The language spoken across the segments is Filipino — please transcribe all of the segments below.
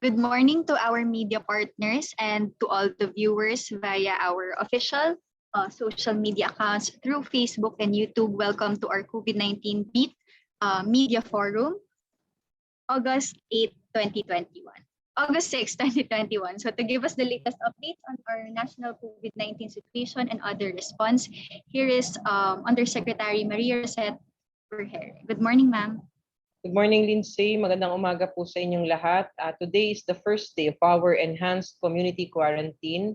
Good morning to our media partners and to all the viewers via our official social media accounts through Facebook and YouTube. Welcome to our COVID-19 Beat Media Forum, August 8, 2021. August 6, 2021. So to give us the latest updates on our national COVID-19 situation and other response, here is Undersecretary Maria Rosette Berher. Good morning, ma'am. Good morning, Lindsay. Magandang umaga po sa inyong lahat. Today is the first day of our enhanced community quarantine.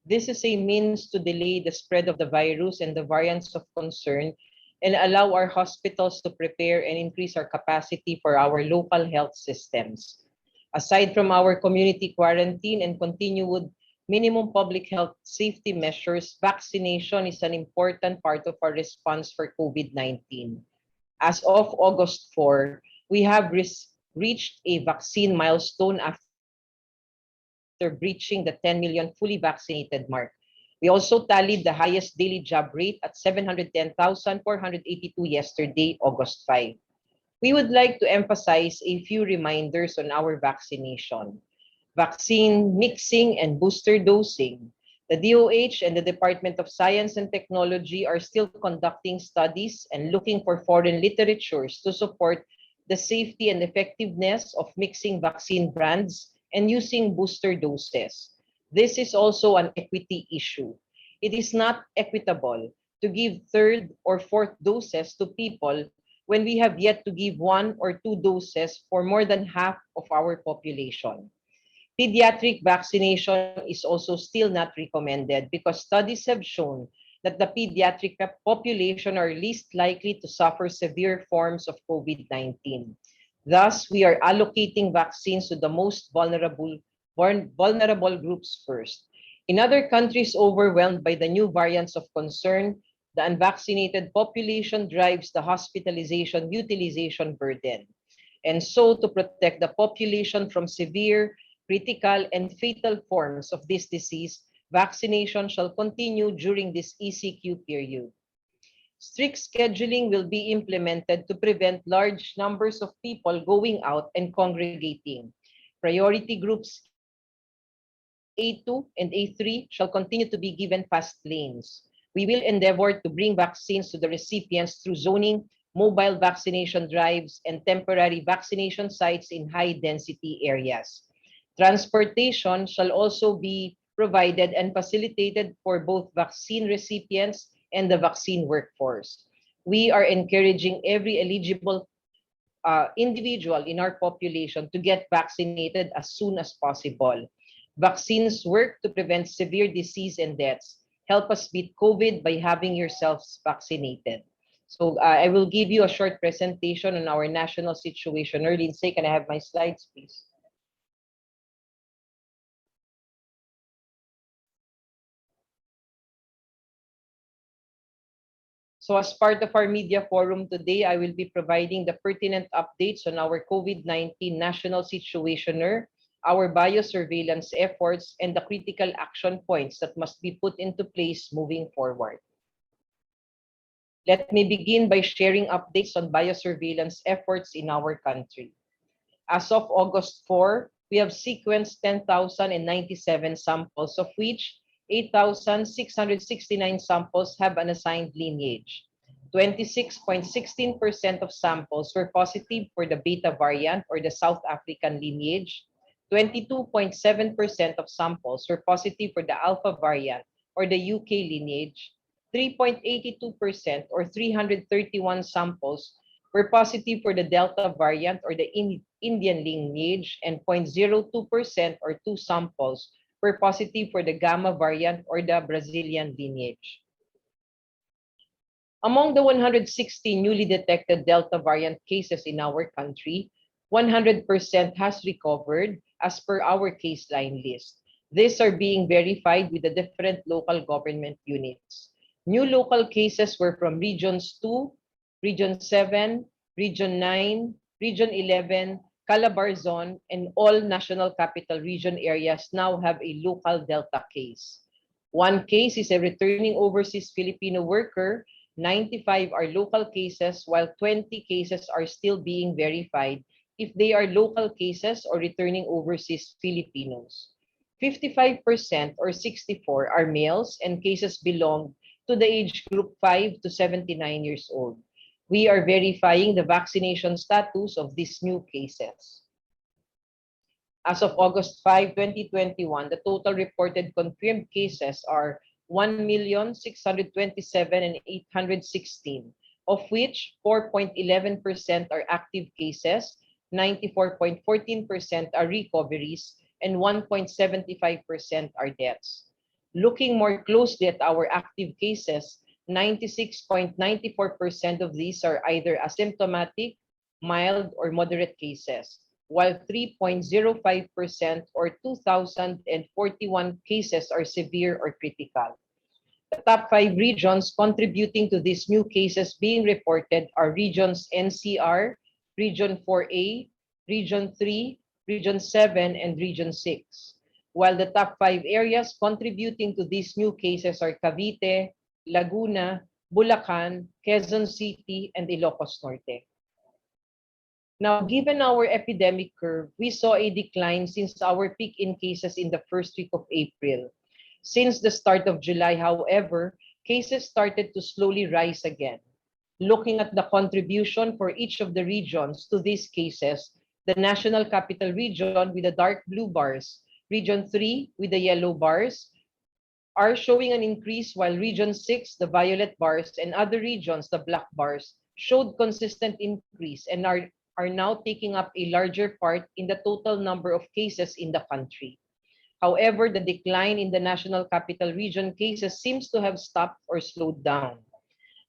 This is a means to delay the spread of the virus and the variants of concern and allow our hospitals to prepare and increase our capacity for our local health systems. Aside from our community quarantine and continued minimum public health safety measures, vaccination is an important part of our response for COVID-19. As of August 4, we have reached a vaccine milestone after breaching the 10 million fully vaccinated mark. We also tallied the highest daily jab rate at 710,482 yesterday, August 5. We would like to emphasize a few reminders on our vaccination. Vaccine mixing and booster dosing. The DOH and the Department of Science and Technology are still conducting studies and looking for foreign literatures to support the safety and effectiveness of mixing vaccine brands and using booster doses. This is also an equity issue. It is not equitable to give third or fourth doses to people when we have yet to give 1 or 2 doses for more than half of our population. Pediatric vaccination is also still not recommended because studies have shown that the pediatric population are least likely to suffer severe forms of COVID-19. Thus, we are allocating vaccines to the most vulnerable groups first. In other countries overwhelmed by the new variants of concern, the unvaccinated population drives the hospitalization utilization burden. And so, to protect the population from severe, critical, and fatal forms of this disease, vaccination shall continue during this ECQ period. Strict scheduling will be implemented to prevent large numbers of people going out and congregating. Priority groups A2 and A3 shall continue to be given fast lanes. We will endeavor to bring vaccines to the recipients through zoning, mobile vaccination drives, and temporary vaccination sites in high-density areas. Transportation shall also be provided and facilitated for both vaccine recipients and the vaccine workforce. We are encouraging every eligible individual in our population to get vaccinated as soon as possible. Vaccines work to prevent severe disease and deaths. Help us beat COVID by having yourselves vaccinated. So I will give you a short presentation on our national situation. Lindsay, can I have my slides, please? So as part of our media forum today, I will be providing the pertinent updates on our COVID-19 national situationer, our biosurveillance efforts, and the critical action points that must be put into place moving forward. Let me begin by sharing updates on biosurveillance efforts in our country. As of August 4, we have sequenced 10,097 samples, of which 8,669 samples have an assigned lineage. 26.16% of samples were positive for the Beta variant or the South African lineage. 22.7% of samples were positive for the Alpha variant or the UK lineage. 3.82% or 331 samples were positive for the Delta variant or the Indian lineage, and 0.02% or 2 samples were positive for the Gamma variant or the Brazilian lineage. Among the 160 newly detected Delta variant cases in our country, 100% has recovered as per our case line list. These are being verified with the different local government units. New local cases were from Regions 2, Region 7, Region 9, Region 11, Calabar Zone, and all National Capital Region areas now have a local Delta case. One case is a returning overseas Filipino worker. 95 are local cases, while 20 cases are still being verified if they are local cases or returning overseas Filipinos. 55% or 64 are males and cases belong to the age group 5 to 79 years old. We are verifying the vaccination status of these new cases. As of August 5, 2021, the total reported confirmed cases are 1,627,816, of which 4.11% are active cases, 94.14% are recoveries, and 1.75% are deaths. Looking more closely at our active cases, 96.94% of these are either asymptomatic, mild, or moderate cases, while 3.05% or 2,041 cases are severe or critical. The top 5 regions contributing to these new cases being reported are regions NCR, Region 4A, Region 3, Region 7, and Region 6. While the top 5 areas contributing to these new cases are Cavite, Laguna, Bulacan, Quezon City, and Ilocos Norte. Now, given our epidemic curve, we saw a decline since our peak in cases in the first week of April. Since the start of July, however, cases started to slowly rise again. Looking at the contribution for each of the regions to these cases, the National Capital Region with the dark blue bars, Region 3 with the yellow bars, are showing an increase, while Region 6, the violet bars, and other regions, the black bars, showed consistent increase and are now taking up a larger part in the total number of cases in the country. However, the decline in the National Capital Region cases seems to have stopped or slowed down.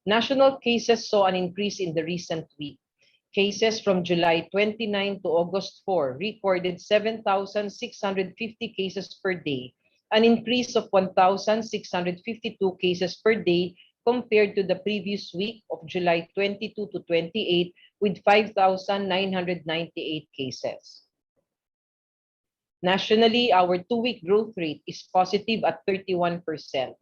National cases saw an increase in the recent week. Cases from July 29 to August 4 recorded 7,650 cases per day, an increase of 1,652 cases per day compared to the previous week of July 22 to 28 with 5,998 cases. Nationally, our 2-week growth rate is positive at 31%.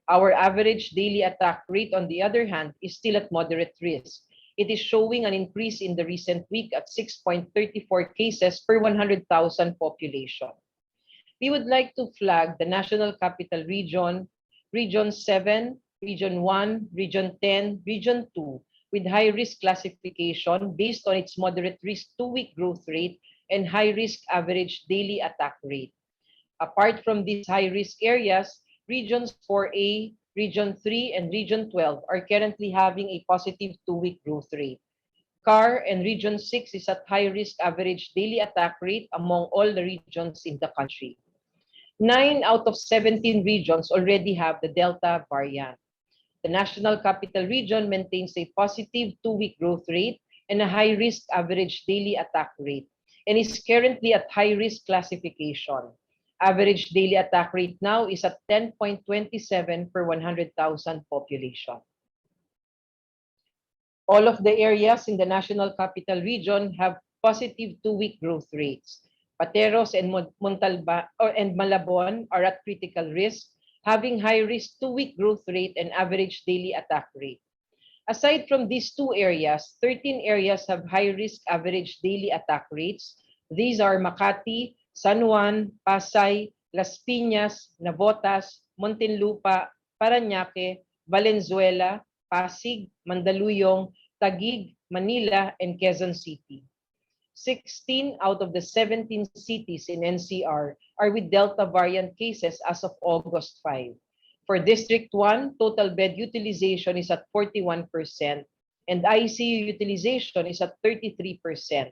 Our average daily attack rate, on the other hand, is still at moderate risk. It is showing an increase in the recent week at 6.34 cases per 100,000 population. We would like to flag the National Capital Region, Region 7, Region 1, Region 10, Region 2, with high-risk classification based on its moderate risk 2-week growth rate and high-risk average daily attack rate. Apart from these high-risk areas, Regions 4A, Region 3, and Region 12 are currently having a positive 2-week growth rate. CAR and Region 6 is at high-risk average daily attack rate among all the regions in the country. 9 out of 17 regions already have the Delta variant. The National Capital Region maintains a positive 2-week growth rate and a high-risk average daily attack rate, and is currently at high-risk classification. Average daily attack rate now is at 10.27 per 100,000 population. All of the areas in the National Capital Region have positive 2-week growth rates. Pateros and Malabon are at critical risk, having high-risk 2-week growth rate and average daily attack rate. Aside from these 2 areas, 13 areas have high-risk average daily attack rates. These are Makati, San Juan, Pasay, Las Piñas, Navotas, Muntinlupa, Parañaque, Valenzuela, Pasig, Mandaluyong, Taguig, Manila, and Quezon City. 16 out of the 17 cities in NCR are with Delta variant cases as of August 5. For District 1, total bed utilization is at 41%, and ICU utilization is at 33%.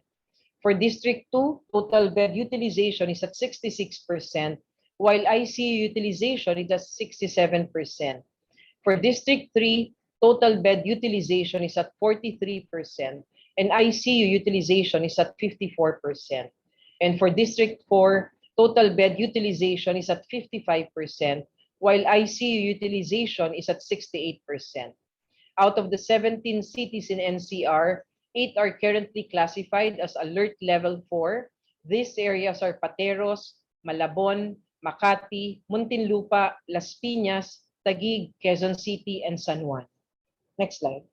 For District 2, total bed utilization is at 66%, while ICU utilization is at 67%. For District 3, total bed utilization is at 43%, and ICU utilization is at 54%. And for District 4, total bed utilization is at 55%, while ICU utilization is at 68%. Out of the 17 cities in NCR, 8 are currently classified as Alert Level 4. These areas are Pateros, Malabon, Makati, Muntinlupa, Las Piñas, Taguig, Quezon City, and San Juan. Next slide.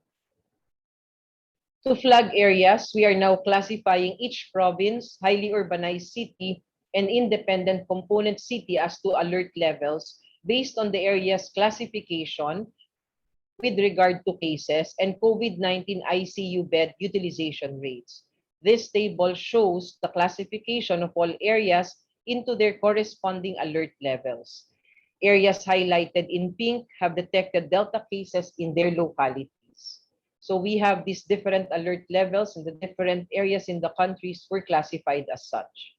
To flag areas, we are now classifying each province, highly urbanized city, and independent component city as to alert levels based on the area's classification with regard to cases and COVID-19 ICU bed utilization rates. This table shows the classification of all areas into their corresponding alert levels. Areas highlighted in pink have detected Delta cases in their localities. So we have these different alert levels and the different areas in the countries were classified as such.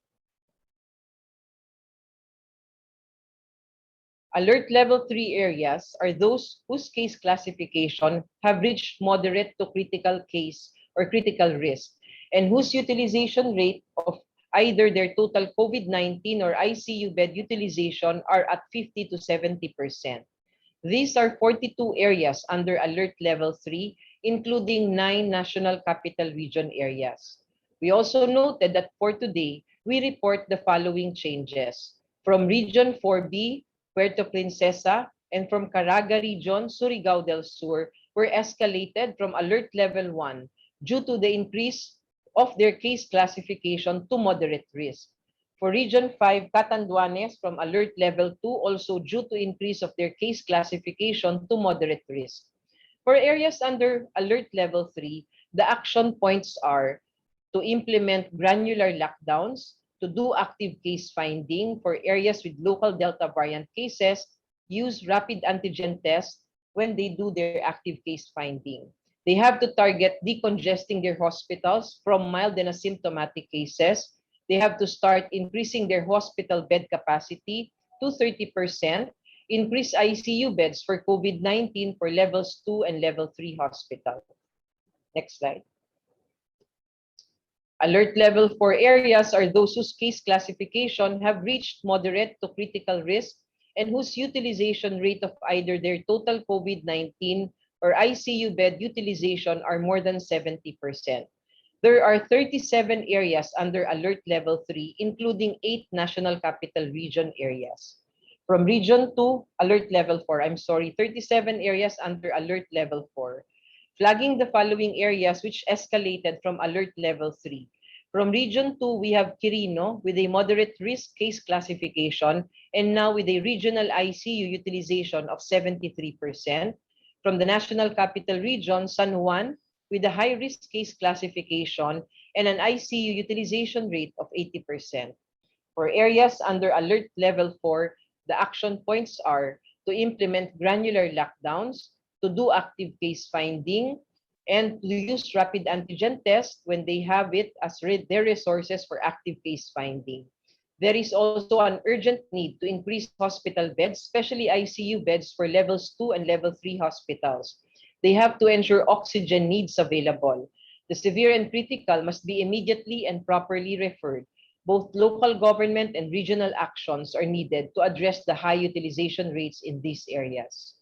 Alert level 3 areas are those whose case classification have reached moderate to critical case or critical risk and whose utilization rate of either their total COVID-19 or ICU bed utilization are at 50 to 70%. These are 42 areas under alert level 3, including 9 national capital region areas. We also noted that for today, we report the following changes. From Region 4B, Puerto Princesa, and from Caraga Region, Surigao del Sur, were escalated from alert level 1 due to the increase of their case classification to moderate risk. For Region 5, Catanduanes from alert level 2 also due to increase of their case classification to moderate risk. For areas under alert level 3, the action points are to implement granular lockdowns, to do active case finding for areas with local Delta variant cases, use rapid antigen tests when they do their active case finding. They have to target decongesting their hospitals from mild and asymptomatic cases. They have to start increasing their hospital bed capacity to 30%, increase ICU beds for COVID-19 for levels 2 and level 3 hospital. Next slide. Alert level 4 areas are those whose case classification have reached moderate to critical risk and whose utilization rate of either their total COVID-19 or ICU bed utilization are more than 70%. There are 37 areas under alert level 3, including 8 national capital region areas. From Region 2, alert level 4, 37 areas under alert level 4. Flagging the following areas which escalated from alert level 3. From Region 2, we have Quirino with a moderate risk case classification and now with a regional ICU utilization of 73%. From the National Capital Region, San Juan with a high risk case classification and an ICU utilization rate of 80%. For areas under alert level 4, the action points are to implement granular lockdowns, to do active case finding, and to use rapid antigen tests when they have it as their resources for active case finding. There is also an urgent need to increase hospital beds, especially ICU beds for levels 2 and level 3 hospitals. They have to ensure oxygen needs available. The severe and critical must be immediately and properly referred. Both local government and regional actions are needed to address the high utilization rates in these areas.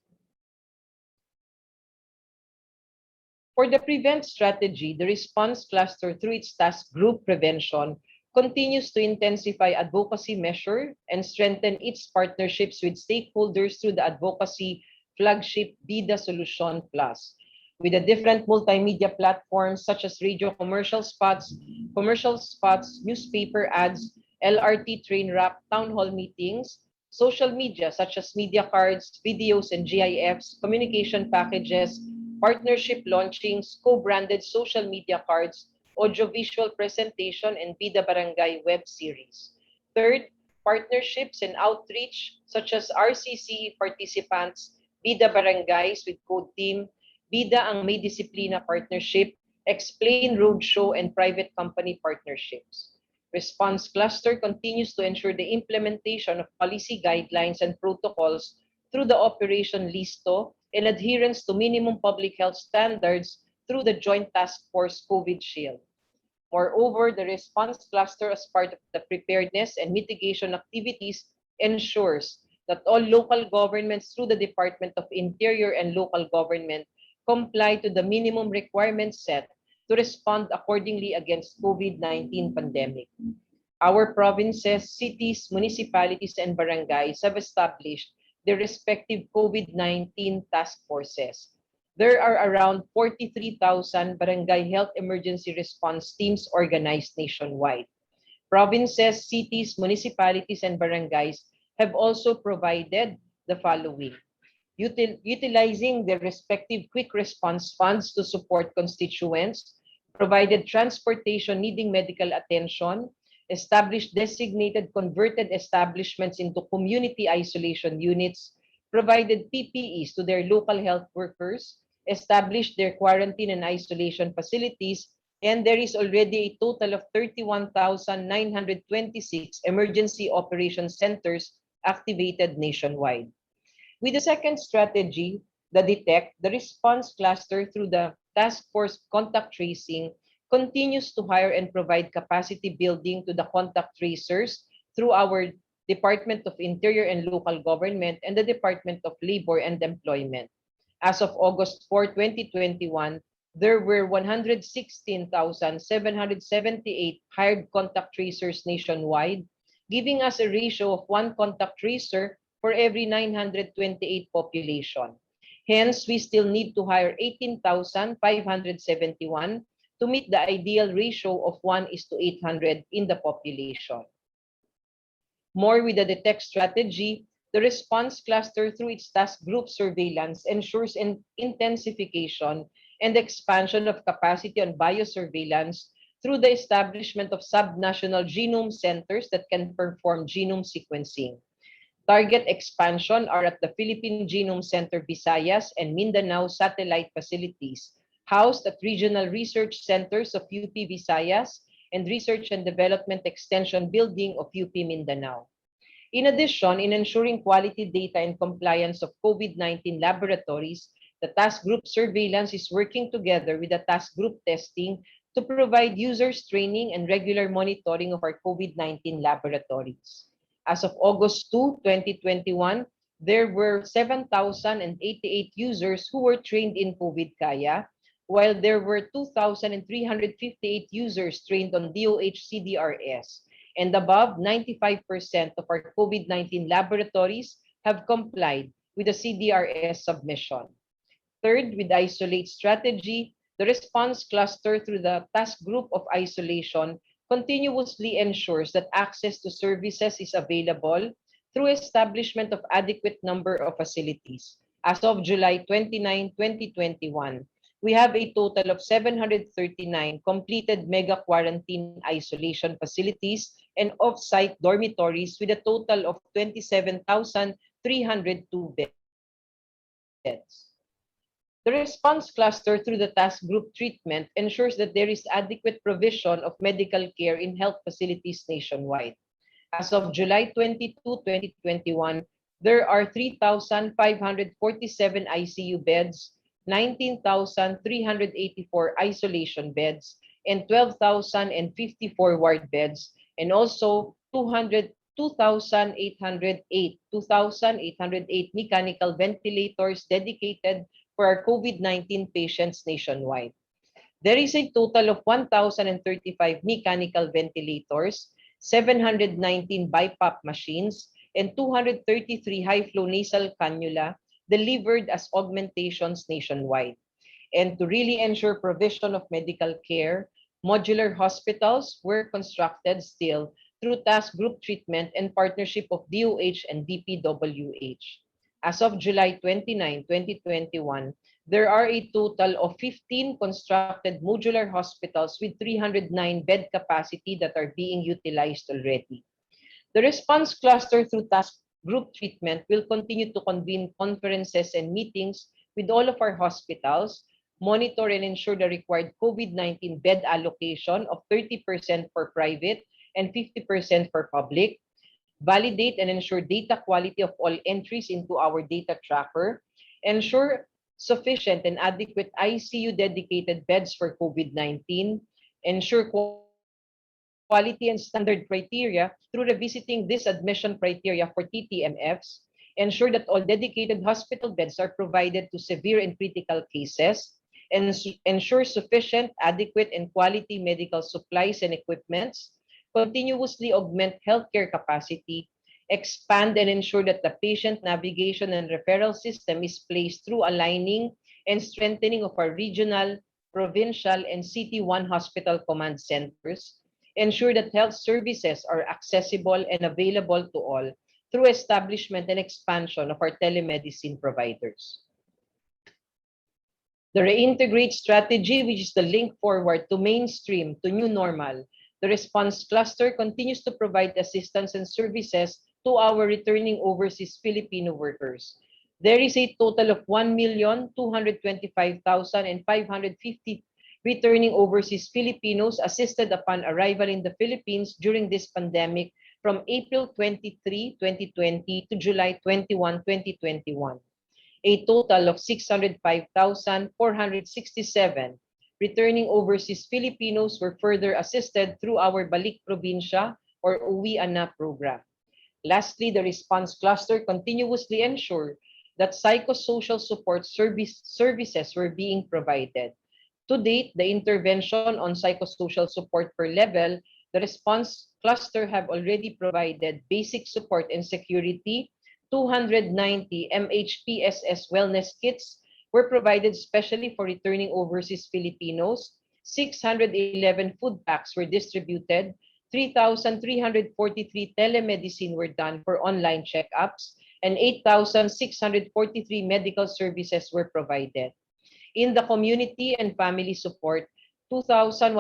For the PREVENT strategy, the response cluster through its task group prevention continues to intensify advocacy measure and strengthen its partnerships with stakeholders through the advocacy flagship Bida Solution Plus. With the different multimedia platforms such as radio commercial spots, newspaper ads, LRT train wrap, town hall meetings, social media such as media cards, videos and GIFs, communication packages, partnership launchings, co-branded social media cards, audiovisual presentation, and Bida Barangay web series. Third, partnerships and outreach such as RCC participants, Bida Barangays with Code Team, Bida ang May Disiplina Partnership, Explain Roadshow, and private company partnerships. Response Cluster continues to ensure the implementation of policy guidelines and protocols through the Operation Listo and adherence to minimum public health standards through the Joint Task Force COVID Shield. Moreover, the response cluster as part of the preparedness and mitigation activities ensures that all local governments through the Department of Interior and local government comply to the minimum requirements set to respond accordingly against COVID-19 pandemic. Our provinces, cities, municipalities, and barangays have established their respective COVID-19 task forces. There are around 43,000 barangay health emergency response teams organized nationwide. Provinces, cities, municipalities, and barangays have also provided the following: utilizing their respective quick response funds to support constituents, provided transportation needing medical attention, established designated converted establishments into community isolation units, provided PPEs to their local health workers, established their quarantine and isolation facilities, and there is already a total of 31,926 emergency operation centers activated nationwide. With the second strategy, the detect, the response cluster through the task force contact tracing continues to hire and provide capacity building to the contact tracers through our Department of Interior and Local Government and the Department of Labor and Employment. As of August 4, 2021, there were 116,778 hired contact tracers nationwide, giving us a ratio of one contact tracer for every 928 population. Hence, we still need to hire 18,571 to meet the ideal ratio of 1:800 in the population. More with the detect strategy, the response cluster through its task group surveillance ensures an intensification and expansion of capacity on biosurveillance through the establishment of subnational genome centers that can perform genome sequencing. Target expansion are at the Philippine Genome Center Visayas and Mindanao satellite facilities, housed at regional research centers of UP Visayas and Research and Development Extension Building of UP Mindanao. In addition, in ensuring quality data and compliance of COVID-19 laboratories, the task group surveillance is working together with the task group testing to provide users training and regular monitoring of our COVID-19 laboratories. As of August 2, 2021, there were 7,088 users who were trained in COVID Kaya, while there were 2,358 users trained on DOH CDRS. And above 95% of our COVID-19 laboratories have complied with the CDRS submission. Third, with isolate strategy, the response cluster through the task group of isolation continuously ensures that access to services is available through establishment of adequate number of facilities. As of July 29, 2021, we have a total of 739 completed mega quarantine isolation facilities and off-site dormitories with a total of 27,302 beds. The response cluster through the task group treatment ensures that there is adequate provision of medical care in health facilities nationwide. As of July 22, 2021, there are 3,547 ICU beds, 19,384 isolation beds, and 12,054 ward beds, and also 2,808 mechanical ventilators dedicated for our COVID-19 patients nationwide. There is a total of 1,035 mechanical ventilators, 719 BiPAP machines, and 233 high-flow nasal cannula delivered as augmentations nationwide. And to really ensure provision of medical care, modular hospitals were constructed still through task group treatment and partnership of DOH and DPWH. As of July 29, 2021, there are a total of 15 constructed modular hospitals with 309 bed capacity that are being utilized already. The response cluster through task group treatment will continue to convene conferences and meetings with all of our hospitals, monitor and ensure the required COVID-19 bed allocation of 30% for private and 50% for public, validate and ensure data quality of all entries into our data tracker, ensure sufficient and adequate ICU dedicated beds for COVID-19, ensure quality and standard criteria through revisiting this admission criteria for TTMFs, ensure that all dedicated hospital beds are provided to severe and critical cases, and ensure sufficient, adequate, and quality medical supplies and equipments, continuously augment healthcare capacity, expand and ensure that the patient navigation and referral system is placed through aligning and strengthening of our regional, provincial, and City 1 hospital command centers, ensure that health services are accessible and available to all through establishment and expansion of our telemedicine providers. The reintegrate strategy, which is the link forward to mainstream, to new normal. The response cluster continues to provide assistance and services to our returning overseas Filipino workers. There is a total of 1,225,550 returning overseas Filipinos assisted upon arrival in the Philippines during this pandemic from April 23, 2020 to July 21, 2021. A total of 605,467 returning overseas Filipinos were further assisted through our Balik Probinsya or Uwi Ana program. Lastly, the response cluster continuously ensured that psychosocial support services were being provided. To date, the intervention on psychosocial support per level, the response cluster have already provided basic support and security. 290 MHPSS wellness kits were provided specially for returning overseas Filipinos. 611 food packs were distributed. 3,343 telemedicine were done for online checkups, and 8,643 medical services were provided. In the community and family support, 2,103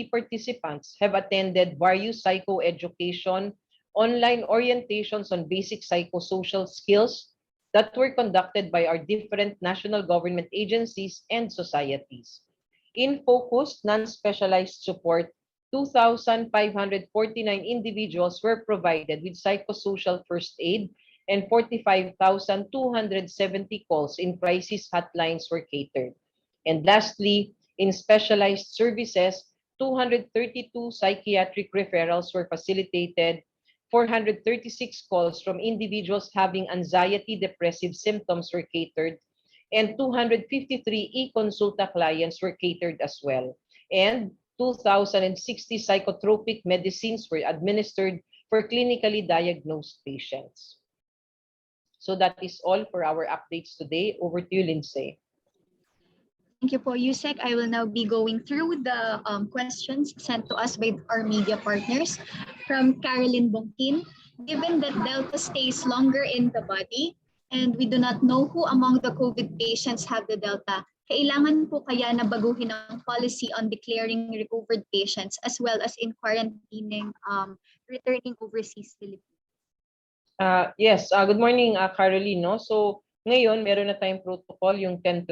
participants have attended various psychoeducation, online orientations on basic psychosocial skills that were conducted by our different national government agencies and societies. In focused, non-specialized support, 2,549 individuals were provided with psychosocial first aid and 45,270 calls in crisis hotlines were catered. And lastly, in specialized services, 232 psychiatric referrals were facilitated, 436 calls from individuals having anxiety depressive symptoms were catered, and 253 e-consulta clients were catered as well. And 2,060 psychotropic medicines were administered for clinically diagnosed patients. So that is all for our updates today. Over to you, Lindsay. Thank you po, Yusek. I will now be going through the questions sent to us by our media partners. From Caroline Bongkin, given that Delta stays longer in the body and we do not know who among the COVID patients have the Delta, kailangan po kaya na baguhin ang policy on declaring recovered patients as well as in quarantining returning overseas Philippines? Yes, good morning, Caroline. No? So, ngayon, meron na tayong protocol, yung 10+4.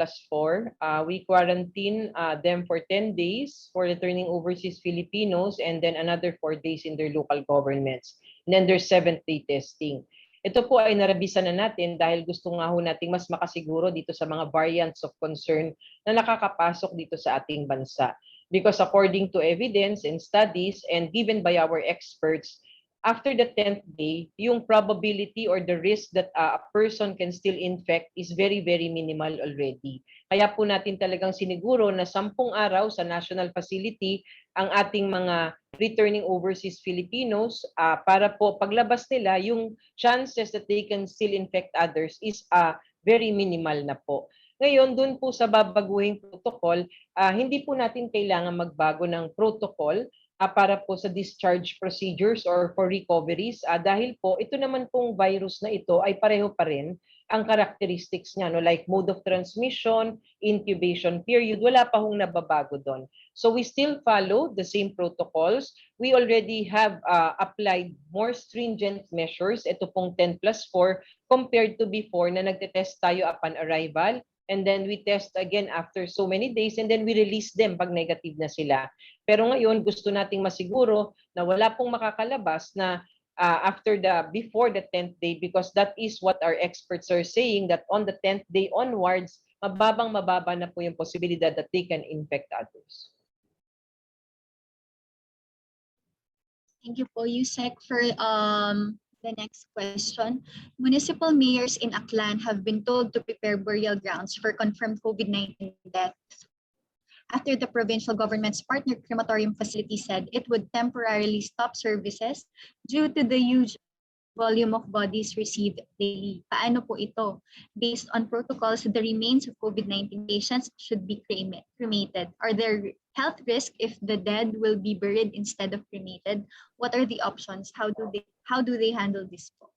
We quarantine them for 10 days for returning overseas Filipinos and then another 4 days in their local governments. And then there's 7th-day testing. Ito po ay narabisan na natin dahil gusto nga ho nating mas makasiguro dito sa mga variants of concern na nakakapasok dito sa ating bansa. Because according to evidence and studies and given by our experts, after the 10th day, yung probability or the risk that a person can still infect is very, very minimal already. Kaya po natin talagang siniguro na 10 araw sa national facility ang ating mga returning overseas Filipinos para po paglabas nila, yung chances that they can still infect others is very minimal na po. Ngayon, dun po sa babaguhing protocol, hindi po natin kailangan magbago ng protocol para po sa discharge procedures or for recoveries dahil po ito naman pong virus na ito ay pareho pa rin ang characteristics niya, no? Like mode of transmission, incubation period, wala pa hong nababago doon. So we still follow the same protocols. We already have applied more stringent measures, ito pong 10+4 compared to before na nagtetest tayo upon arrival. And then we test again after so many days and then we release them pag negative na sila. Pero ngayon gusto nating masiguro na wala pong makakalabas na before the 10th day because that is what our experts are saying that on the 10th day onwards, mababa na po yung posibilidad that they can infect others. Thank you po, Yusek, for the next question. Municipal mayors in Aklan have been told to prepare burial grounds for confirmed COVID-19 deaths after the provincial government's partner crematorium facility said it would temporarily stop services due to the huge volume of bodies received daily. Paano po ito? Based on protocols, the remains of COVID-19 patients should be cremated. Are there health risks if the dead will be buried instead of cremated? What are the options? How do they handle this po?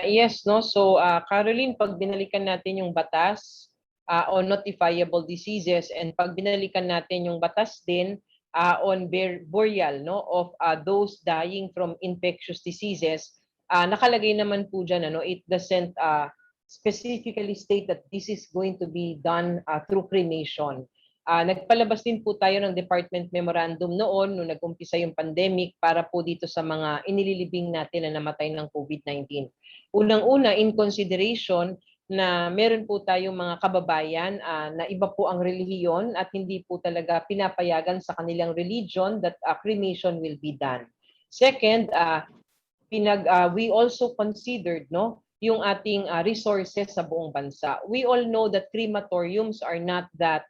Yes, no. So, Caroline, pag binalikan natin yung batas on notifiable diseases and pag binalikan natin yung batas din on burial no of those dying from infectious diseases, nakalagay naman po diyan ano, it doesn't specifically state that this is going to be done through cremation. Nagpalabas din po tayo ng department memorandum noon nung nag-umpisa yung pandemic para po dito sa mga inililibing natin na namatay ng COVID-19. Unang-una, in consideration na meron po tayong mga kababayan na iba po ang relihiyon at hindi po talaga pinapayagan sa kanilang religion that cremation will be done. Second, we also considered no yung ating resources sa buong bansa. We all know that crematoriums are not that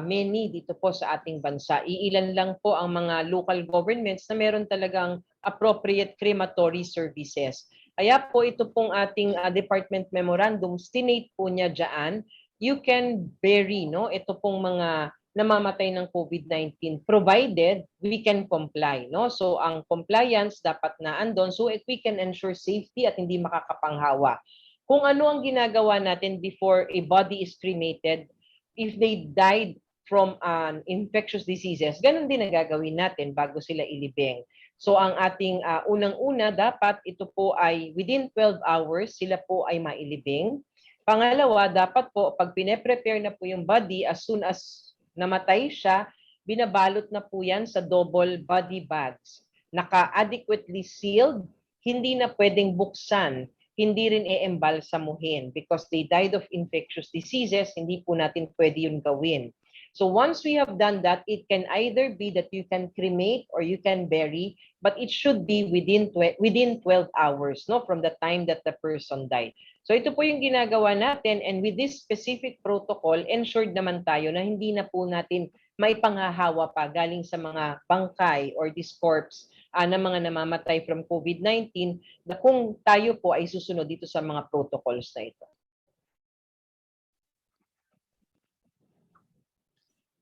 many dito po sa ating bansa. Iilan lang po ang mga local governments na meron talagang appropriate crematory services. Kaya po ito pong ating department memorandum, stinate po niya dyan, you can bury no, ito pong mga namamatay ng COVID-19 provided we can comply. No? So ang compliance dapat na andon so we can ensure safety at hindi makakapanghawa. Kung ano ang ginagawa natin before a body is cremated, if they died from infectious diseases, ganun din ang gagawin natin bago sila ilibing. So ang ating unang-una dapat ito po ay within 12 hours sila po ay mailibing. Pangalawa, dapat po pag pine-prepare na po yung body as soon as namatay siya, binabalot na po yan sa double body bags. Naka-adequately sealed, hindi na pwedeng buksan, hindi rin e-embalsamuhin because they died of infectious diseases, hindi po natin pwede yun gawin. So once we have done that, it can either be that you can cremate or you can bury, but it should be within 12 hours no, from the time that the person died. So ito po yung ginagawa natin and with this specific protocol, ensured naman tayo na hindi na po natin maipanghahawa pa galing sa mga bangkay or this corpse na mga namamatay from COVID-19 na kung tayo po ay susunod dito sa mga protocols na ito.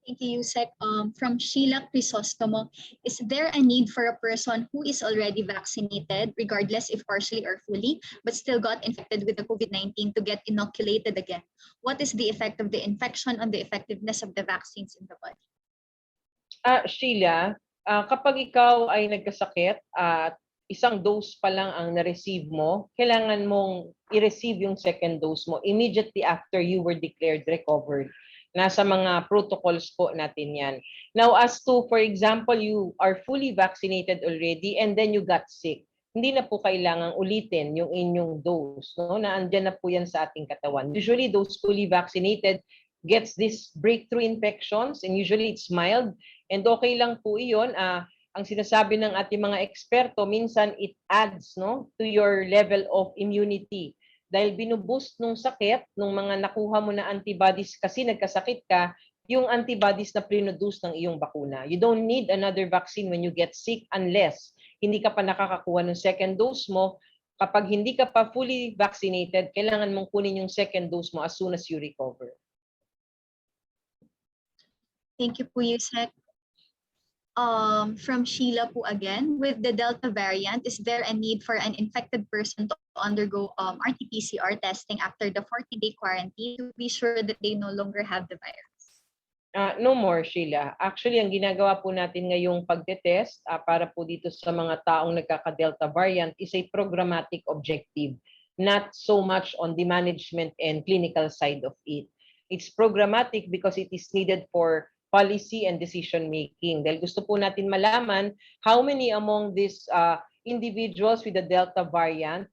Thank you, Yusek. From Sheila Crisostomo, is there a need for a person who is already vaccinated, regardless if partially or fully, but still got infected with the COVID-19 to get inoculated again? What is the effect of the infection on the effectiveness of the vaccines in the body? Sheila, kapag ikaw ay nagkasakit at isang dose pa lang ang na-receive mo, kailangan mong i-receive yung second dose mo immediately after you were declared recovered. Nasa mga protocols po natin yan. Now, as to, for example, you are fully vaccinated already and then you got sick, hindi na po kailangang ulitin yung inyong dose. No? Naandyan na po yan sa ating katawan. Usually, those fully vaccinated gets these breakthrough infections and usually it's mild. And okay lang po iyon. Ang sinasabi ng ating mga eksperto, minsan it adds no, to your level of immunity. Dahil binuboost nung sakit, nung mga nakuha mo na antibodies kasi nagkasakit ka, yung antibodies na produce ng iyong bakuna. You don't need another vaccine when you get sick unless hindi ka pa nakakakuha ng second dose mo. Kapag hindi ka pa fully vaccinated, kailangan mong kunin yung second dose mo as soon as you recover. Thank you po, Yusek. From Sheila po again, with the Delta variant, is there a need for an infected person to undergo RT-PCR testing after the 40-day quarantine to be sure that they no longer have the virus? No more, Sheila. Actually, ang ginagawa po natin ngayong pagtetest para po dito sa mga taong nagkaka-Delta variant is a programmatic objective, not so much on the management and clinical side of it. It's programmatic because it is needed for policy and decision making. Dahil gusto po natin malaman how many among these individuals with the Delta variant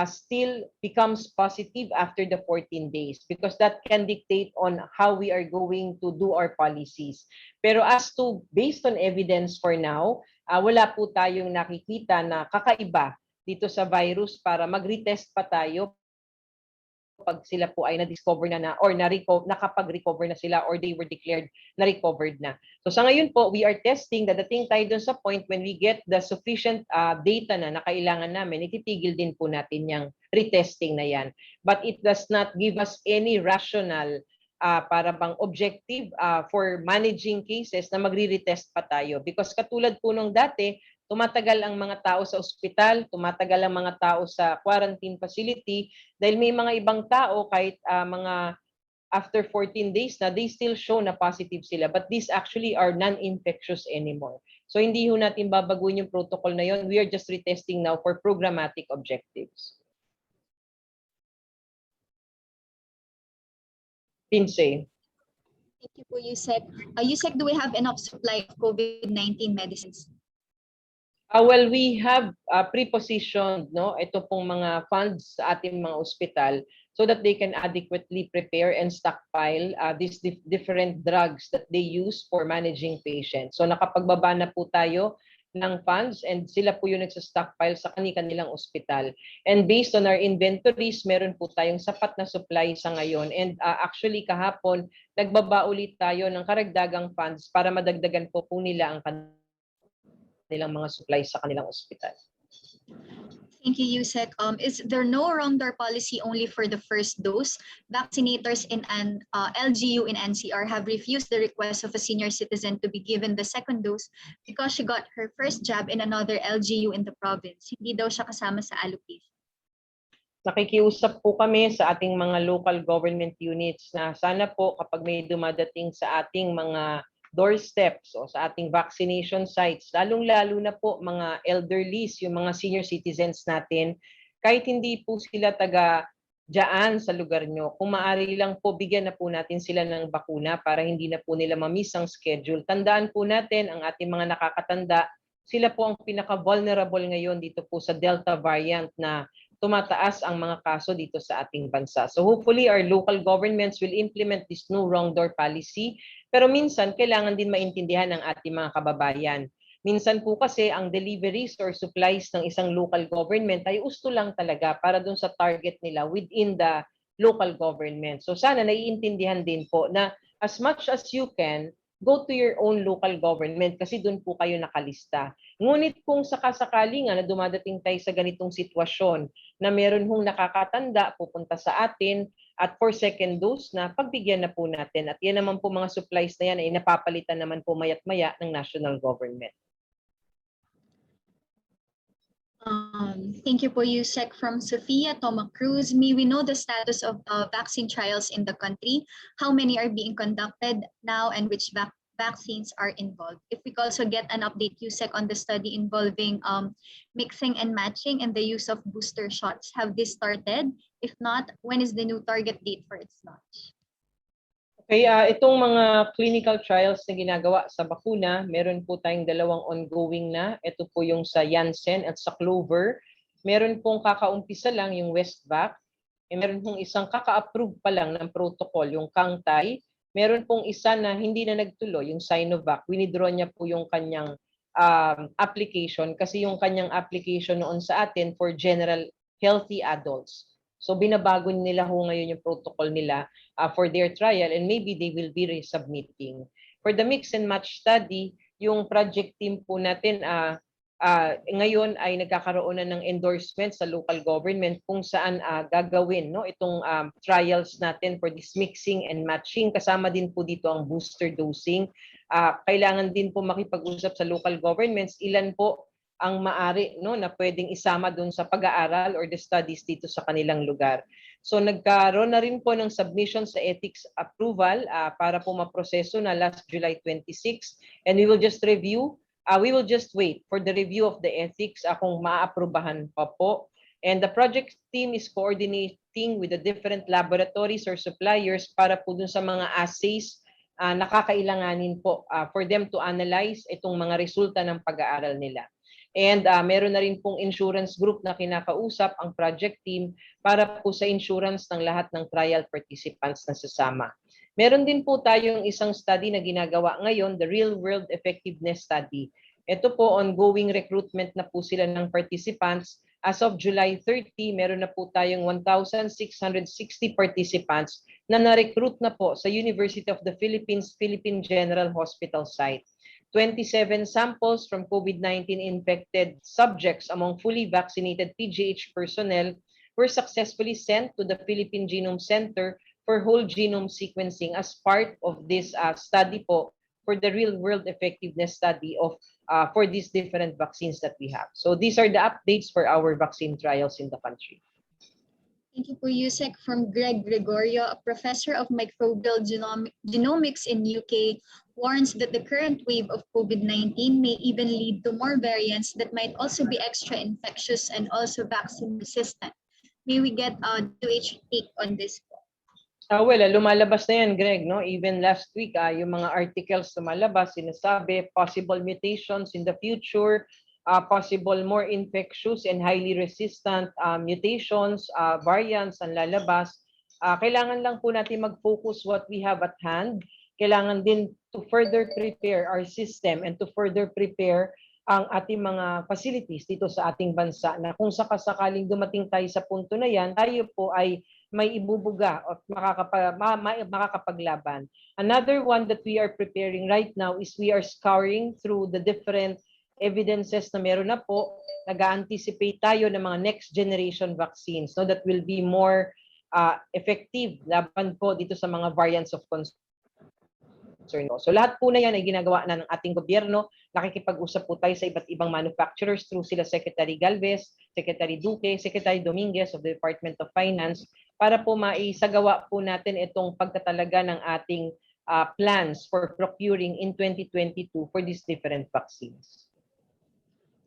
still becomes positive after the 14 days because that can dictate on how we are going to do our policies. Pero as to based on evidence for now, wala po tayong nakikita na kakaiba dito sa virus para mag-retest pa tayo pag sila po ay na-discover na or nakapag-recover na sila or they were declared na recovered na. So sa ngayon po, we are testing, dadating tayo dun sa point when we get the sufficient data na kailangan namin, ititigil din po natin yung retesting na yan. But it does not give us any rational para bang objective for managing cases na magre-retest pa tayo. Because katulad po nung dati, tumatagal ang mga tao sa ospital, tumatagal ang mga tao sa quarantine facility dahil may mga ibang tao kahit mga after 14 days na they still show na positive sila, but these actually are non-infectious anymore. So hindi ho natin babaguhin yung protocol na yon. We are just retesting now for programmatic objectives. Pinse. Thank you po, Yusek. Yusek, do we have enough supply of COVID-19 medicines? Well, we have pre-positioned ito pong mga funds sa ating mga ospital so that they can adequately prepare and stockpile these different drugs that they use for managing patients. So nakapagbaba na po tayo ng funds and sila po yung nagsa-stockpile sa kanilang ospital. And based on our inventories, meron po tayong sapat na supply sa ngayon. And actually kahapon, nagbaba ulit tayo ng karagdagang funds para madagdagan po nila ang kanilang mga supplies sa kanilang ospital. Thank you, Yusek. Is there no wrong door policy only for the first dose? Vaccinators in an LGU in NCR have refused the request of a senior citizen to be given the second dose because she got her first jab in another LGU in the province. Hindi daw siya kasama sa allocation. Nakikiusap po kami sa ating mga local government units na sana po kapag may dumadating sa ating mga doorsteps o sa ating vaccination sites, lalong-lalo na po mga elderlies, yung mga senior citizens natin, kahit hindi po sila taga dyan sa lugar nyo, kung maaari lang po, bigyan na po natin sila ng bakuna para hindi na po nila mamiss ang schedule. Tandaan po natin ang ating mga nakakatanda, sila po ang pinaka-vulnerable ngayon dito po sa Delta variant na tumataas ang mga kaso dito sa ating bansa. So hopefully our local governments will implement this no wrong door policy. Pero minsan kailangan din maintindihan ng ating mga kababayan. Minsan po kasi ang deliveries or supplies ng isang local government ay gusto lang talaga para dun sa target nila within the local government. So sana naiintindihan din po na as much as you can, go to your own local government kasi doon po kayo nakalista. Ngunit kung sakasakali nga na dumadating tayo sa ganitong sitwasyon na meron hong nakakatanda pupunta sa atin at for second dose na pagbigyan na po natin. At yan naman po mga supplies na yan ay napapalitan naman po mayat-maya ng national government. Thank you po, Yusek. From Sofia Toma Cruz, may we know the status of vaccine trials in the country? How many are being conducted now and which vaccines are involved? If we could also get an update, Yusek, on the study involving mixing and matching and the use of booster shots. Have this started? If not, when is the new target date for its launch? Okay, itong mga clinical trials na ginagawa sa bakuna, meron po tayong dalawang ongoing na. Ito po yung sa Janssen at sa Clover. Meron pong kakaumpisa lang yung Westvac. Meron pong isang kaka-approve pa lang ng protocol, yung Kangtay. Meron pong isa na hindi na nagtuloy, yung Sinovac. Winidraw niya po yung kanyang application kasi yung kanyang application noon sa atin for general healthy adults. So binabago nila ho ngayon yung protocol nila for their trial and maybe they will be resubmitting. For the mix and match study, yung project team po natin ngayon ay nagkakaroon na ng endorsement sa local government kung saan gagawin itong trials natin for this mixing and matching. Kasama din po dito ang booster dosing. Kailangan din po makipag-usap sa local governments ilan po ang maari na pwedeng isama doon sa pag-aaral or the studies dito sa kanilang lugar. So nagkaroon na rin po ng submission sa ethics approval para po maproseso na last July 26 and we will just wait for the review of the ethics kung maaprubahan pa po. And the project team is coordinating with the different laboratories or suppliers para po dun sa mga assays nakakailanganin po for them to analyze itong mga resulta ng pag-aaral nila. And meron na rin pong insurance group na kinakausap ang project team para po sa insurance ng lahat ng trial participants na sasama. Meron din po tayong isang study na ginagawa ngayon, the Real World Effectiveness Study. Ito po, ongoing recruitment na po sila ng participants As of July 30, meron na po tayong 1,660 participants na na-recruit na po sa University of the Philippines Philippine General Hospital site. 27 samples from COVID-19 infected subjects among fully vaccinated PGH personnel were successfully sent to the Philippine Genome Center for whole genome sequencing as part of this study po for the real-world effectiveness study of for these different vaccines that we have. So these are the updates for our vaccine trials in the country. Thank you po, Yusek. From Greg Gregorio, a professor of microbial genomics in UK, warns that the current wave of COVID-19 may even lead to more variants that might also be extra infectious and also vaccine resistant. May we get a DOH take on this po? Lumalabas na yan, Greg, no? Even last week, yung mga articles lumalabas, sinasabi, possible mutations in the future, possible more infectious and highly resistant mutations, variants ang lalabas. Kailangan lang po natin mag-focus what we have at hand. Kailangan din to further prepare our system and to further prepare ang ating mga facilities dito sa ating bansa na kung sakasakaling dumating tayo sa punto na yan, tayo po ay may ibubuga at makakapaglaban. Another one that we are preparing right now is we are scouring through the different evidences na meron na po. Nag-anticipate tayo ng mga next generation vaccines that will be more effective laban po dito sa mga variants of concern. So lahat po na yan ay ginagawa na ng ating gobyerno. Nakikipag-usap po tayo sa iba't ibang manufacturers through sila Secretary Galvez, Secretary Duque, Secretary Dominguez of the Department of Finance para po maisagawa po natin itong pagtatalaga ng ating plans for procuring in 2022 for these different vaccines.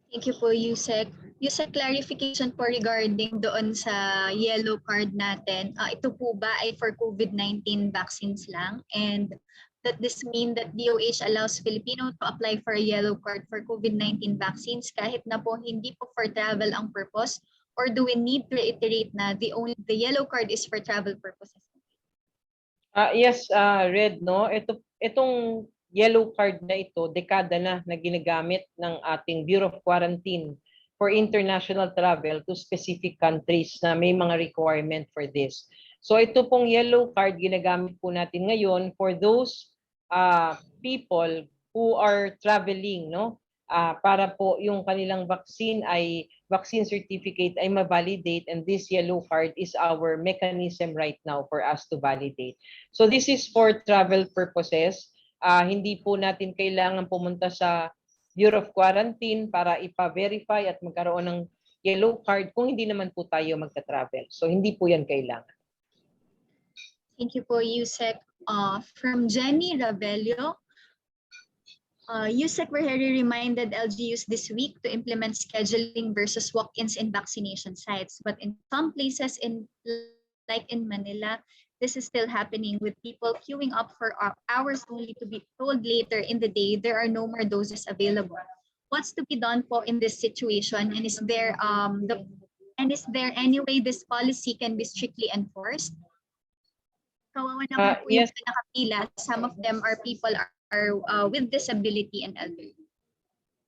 Thank you po, Yusek. Yusek, clarification po regarding doon sa yellow card natin. Ito po ba ay for COVID-19 vaccines lang? And does this mean that DOH allows Filipino to apply for a yellow card for COVID-19 vaccines kahit na po hindi po for travel ang purpose? Or do we need to reiterate na the yellow card is for travel purposes? Yes, Red, no? Itong yellow card na ito, dekada na ginagamit ng ating Bureau of Quarantine for international travel to specific countries na may mga requirement for this. So ito pong yellow card ginagamit po natin ngayon for those people who are traveling, no? Para po yung kanilang vaccine certificate ay ma-validate, and this yellow card is our mechanism right now for us to validate. So this is for travel purposes. Hindi po natin kailangan pumunta sa Bureau of Quarantine para ipa-verify at magkaroon ng yellow card kung hindi naman po tayo magta-travel. So hindi po yan kailangan. Thank you po, Yusek. From Jenny Ravelio, Yusek, we're here reminded LGUs this week to implement scheduling versus walk-ins in vaccination sites. But in some places, like in Manila, this is still happening with people queuing up for hours only to be told later in the day there are no more doses available. What's to be done po in this situation? And is there any way this policy can be strictly enforced? Kawawa naman po Yes. yung nakapila. Some of them are people are with disability and elderly.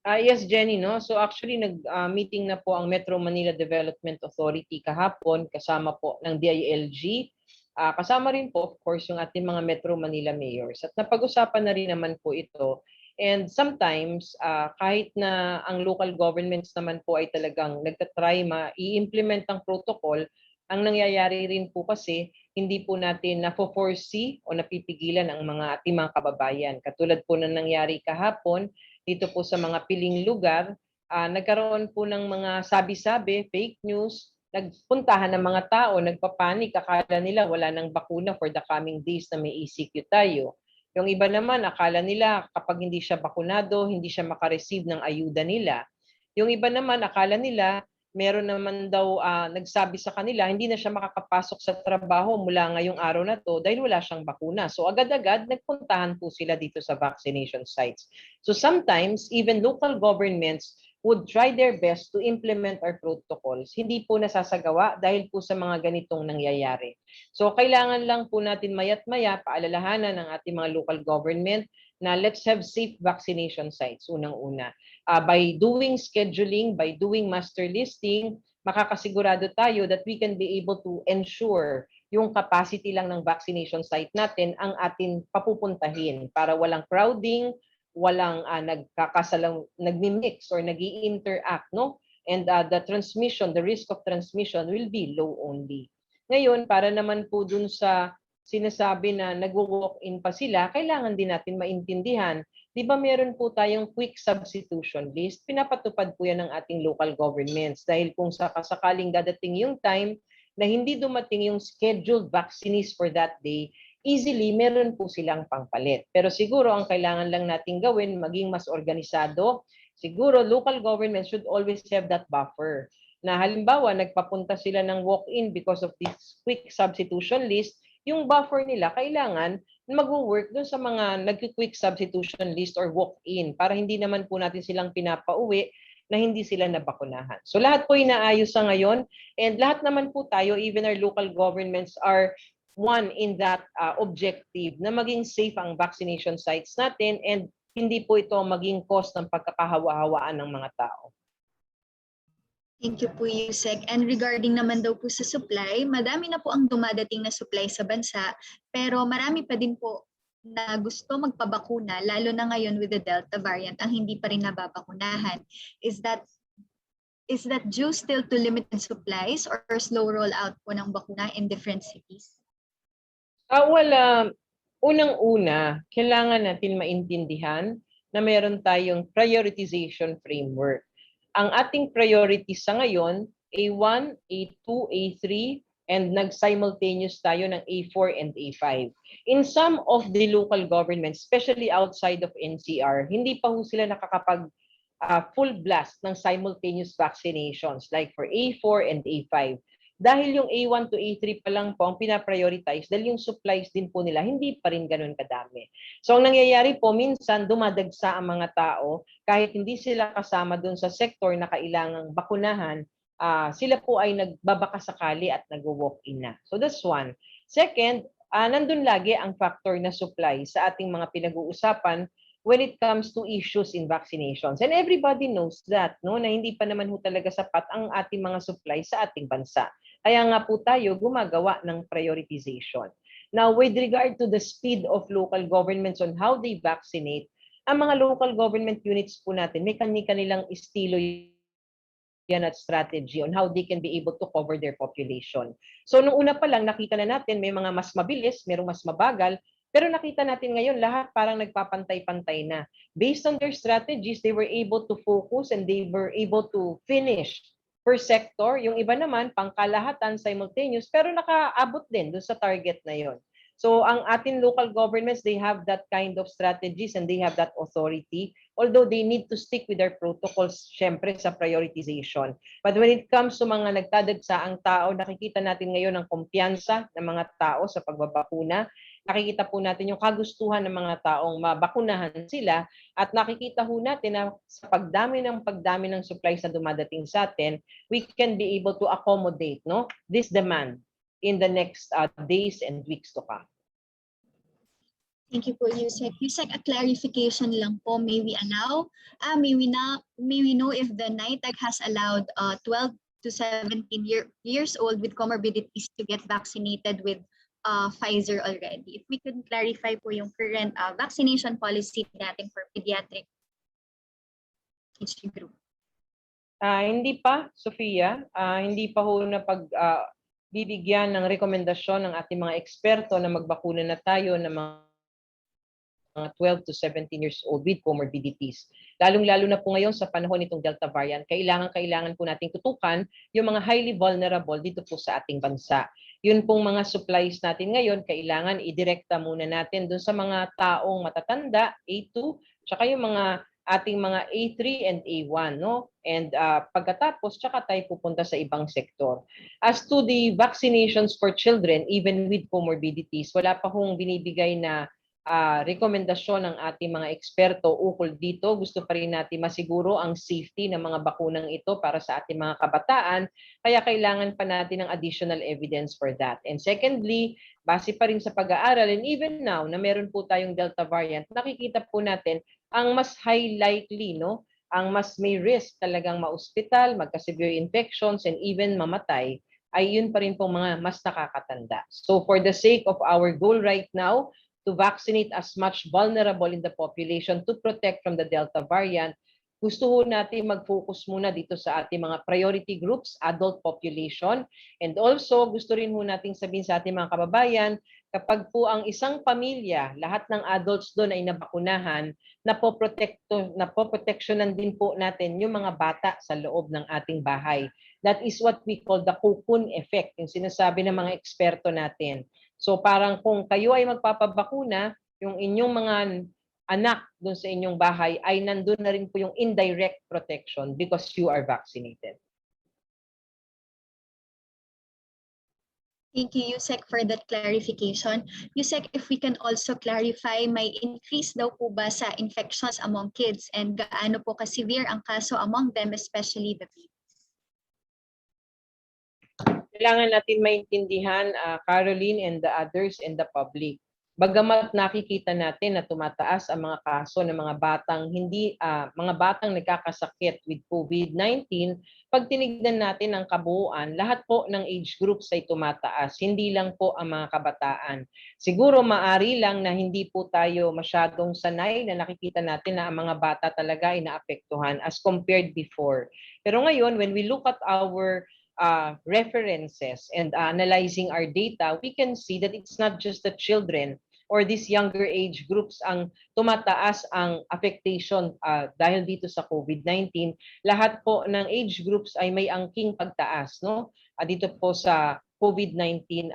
Yes, Jenny, no? So actually nag-meeting na po ang Metro Manila Development Authority kahapon kasama po ng DILG. Kasama rin po, of course, yung ating mga Metro Manila mayors. At napag-usapan na rin naman po ito. And sometimes, kahit na ang local governments naman po ay talagang nagtatry i-implement ang protocol, ang nangyayari rin po kasi, hindi po natin na-foresee o napipigilan ang ating mga kababayan. Katulad po na nangyari kahapon, dito po sa mga piling lugar, nagkaroon po ng mga sabi-sabi, fake news, nagpuntahan ng mga tao, nagpapanik, akala nila wala nang bakuna for the coming days na may ECQ tayo. Yung iba naman, akala nila kapag hindi siya bakunado, hindi siya makareceive ng ayuda nila. Yung iba naman, akala nila, meron naman daw nagsabi sa kanila, hindi na siya makakapasok sa trabaho mula ngayong araw na to dahil wala siyang bakuna. So agad-agad, nagpuntahan po sila dito sa vaccination sites. So sometimes, even local governments would try their best to implement our protocols. Hindi po nasasagawa dahil po sa mga ganitong nangyayari. So kailangan lang po natin mayat-maya paalalahanan ng ating mga local government na let's have safe vaccination sites unang-una. By doing scheduling, by doing master listing, makakasigurado tayo that we can be able to ensure yung capacity lang ng vaccination site natin ang atin papupuntahin para walang crowding, walang nagmi-mix or nag-i-interact, no? And the transmission, the risk of transmission will be low only. Ngayon, para naman po dun sa sinasabi na nagwo-walk-in pa sila, kailangan din natin maintindihan. Di ba meron po tayong quick substitution list? Pinapatupad po yan ng ating local governments dahil kung sakasakaling dadating yung time na hindi dumating yung scheduled vaccinees for that day, easily meron po silang pangpalit. Pero siguro ang kailangan lang natin gawin, maging mas organisado. Siguro local government should always have that buffer. Na halimbawa, nagpapunta sila ng walk-in because of this quick substitution list, yung buffer nila kailangan mag-work dun sa mga nag-quick substitution list or walk-in para hindi naman po natin silang pinapauwi na hindi sila nabakunahan. So lahat po inaayos sa ngayon and lahat naman po tayo, even our local governments are one in that objective na maging safe ang vaccination sites natin and hindi po ito maging cause ng pagkakahawa-hawaan ng mga tao. Thank you po, Yusek. And regarding naman daw po sa supply, madami na po ang dumadating na supply sa bansa, pero marami pa din po na gusto magpabakuna, lalo na ngayon with the Delta variant, ang hindi pa rin nababakunahan. Is that due still to limited supplies or slow rollout po ng bakuna in different cities? Unang-una, kailangan natin maintindihan na meron tayong prioritization framework. Ang ating priorities sa ngayon, A1, A2, A3, and nag-simultaneous tayo ng A4 and A5. In some of the local governments, especially outside of NCR, hindi pa ho sila nakakapag full blast ng simultaneous vaccinations like for A4 and A5. Dahil yung A1 to A3 pa lang po ang pinaprioritize dahil yung supplies din po nila hindi pa rin ganun kadami. So ang nangyayari po, minsan dumadagsa ang mga tao kahit hindi sila kasama dun sa sektor na kailangang bakunahan, sila po ay nagbabakasakali at nag-walk-in na. So that's one. Second, nandun lagi ang factor na supply sa ating mga pinag-uusapan when it comes to issues in vaccinations. And everybody knows that, no, na hindi pa naman ho talaga sapat ang ating mga supply sa ating bansa. Kaya nga po tayo gumagawa ng prioritization. Now, with regard to the speed of local governments on how they vaccinate, ang mga local government units po natin, may kanilang estilo yan at strategy on how they can be able to cover their population. So, nung una pa lang, nakita na natin may mga mas mabilis, merong mas mabagal, pero nakita natin ngayon lahat parang nagpapantay-pantay na. Based on their strategies, they were able to focus and they were able to finish per sector. Yung iba naman, pangkalahatan, simultaneous, pero nakaabot din doon sa target na yon. So ang ating local governments, they have that kind of strategies and they have that authority, although they need to stick with their protocols, syempre sa prioritization. But when it comes to mga nagtadagsa ang tao, nakikita natin ngayon ang kumpiyansa ng mga tao sa pagbabakuna. Nakikita po natin yung kagustuhan ng mga taong mabakunahan sila at nakikita po natin na sa pagdami ng supplies na dumadating sa atin, we can be able to accommodate, no, this demand in the next days and weeks to come. Thank you po, Yusek. Yusek, a clarification lang po. May we know if the NITAG has allowed 12 to 17 years old with comorbidities to get vaccinated with Pfizer already? If we could clarify po yung current vaccination policy natin for pediatric age group. Hindi pa, Sofia. Hindi pa ho na bibigyan ng rekomendasyon ng ating mga eksperto na magbakuna na tayo ng mga 12 to 17 years old with comorbidities. Lalong-lalo na po ngayon sa panahon nitong Delta variant, kailangan po nating tutukan yung mga highly vulnerable dito po sa ating bansa. Yun pong mga supplies natin ngayon, kailangan idirekta muna natin dun sa mga taong matatanda, A2, tsaka yung mga ating mga A3 and A1, no? And pagkatapos, tsaka tayo pupunta sa ibang sektor. As to the vaccinations for children, even with comorbidities, wala pa hong binibigay na rekomendasyon ng ating mga eksperto ukol dito. Gusto pa rin natin masiguro ang safety ng mga bakunang ito para sa ating mga kabataan, kaya kailangan pa natin ng additional evidence for that. And secondly, base pa rin sa pag-aaral, and even now na meron po tayong Delta variant, nakikita po natin ang mas high likely, no, ang mas may risk talagang ma-ospital, magka-severe infections, and even mamatay, ay yun pa rin pong mga mas nakakatanda. So for the sake of our goal right now, to vaccinate as much vulnerable in the population to protect from the Delta variant, gusto ho natin mag-focus muna dito sa ating mga priority groups, adult population, and also gusto rin ho nating sabihin sa ating mga kababayan, kapag po ang isang pamilya, lahat ng adults doon ay nabakunahan, napoproteksyonan din po natin yung mga bata sa loob ng ating bahay. That is what we call the cocoon effect, yung sinasabi ng mga eksperto natin. So parang kung kayo ay magpapabakuna, yung inyong mga anak doon sa inyong bahay ay nandun na rin po yung indirect protection because you are vaccinated. Thank you, Yusek, for that clarification. Yusek, if we can also clarify, may increase daw po ba sa infections among kids and gaano po ka-severe ang kaso among them, especially the babies? Kailangan natin maintindihan, Caroline and the others and the public. Bagamat nakikita natin na tumataas ang mga kaso ng mga batang nagkakasakit with COVID-19, pag tinignan natin ang kabuuan, lahat po ng age groups ay tumataas, hindi lang po ang mga kabataan. Siguro maari lang na hindi po tayo masyadong sanay na nakikita natin na ang mga bata talaga ay naapektuhan as compared before. Pero ngayon, when we look at our references and analyzing our data, we can see that it's not just the children or these younger age groups ang tumataas ang affectation dahil dito sa COVID-19. Lahat po ng age groups ay may angking pagtaas, no? Dito po sa COVID-19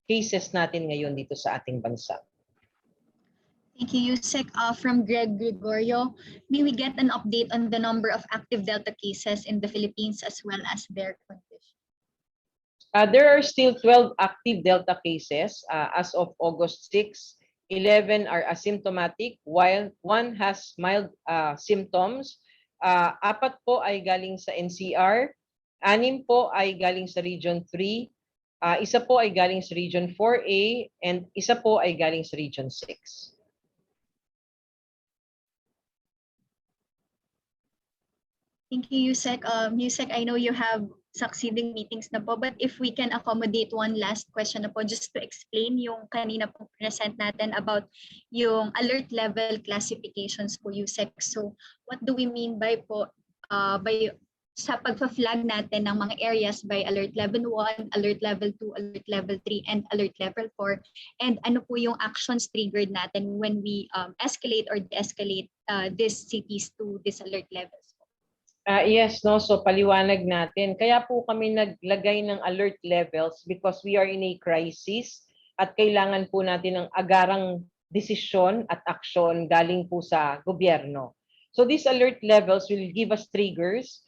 cases natin ngayon dito sa ating bansa. Thank you, Yusek. From Greg Gregorio, may we get an update on the number of active Delta cases in the Philippines as well as their condition? There are still 12 active Delta cases as of August 6. 11 are asymptomatic while 1 has mild symptoms. 4 po ay galing sa NCR, 6 po ay galing sa Region 3, 1 po ay galing sa Region 4A, and 1 po ay galing sa Region 6. Thank you, Yusek. Yusek, I know you have succeeding meetings na po, but if we can accommodate one last question na po just to explain yung kanina po present natin about yung alert level classifications po, Yusek. So what do we mean by po, sa pagpa-flag natin ng mga areas by alert level 1, alert level 2, alert level 3, and alert level 4, and ano po yung actions triggered natin when we escalate or de-escalate these cities to these alert levels? Yes, no. So paliwanag natin. Kaya po kami naglagay ng alert levels because we are in a crisis at kailangan po natin ng agarang desisyon at aksyon galing po sa gobyerno. So these alert levels will give us triggers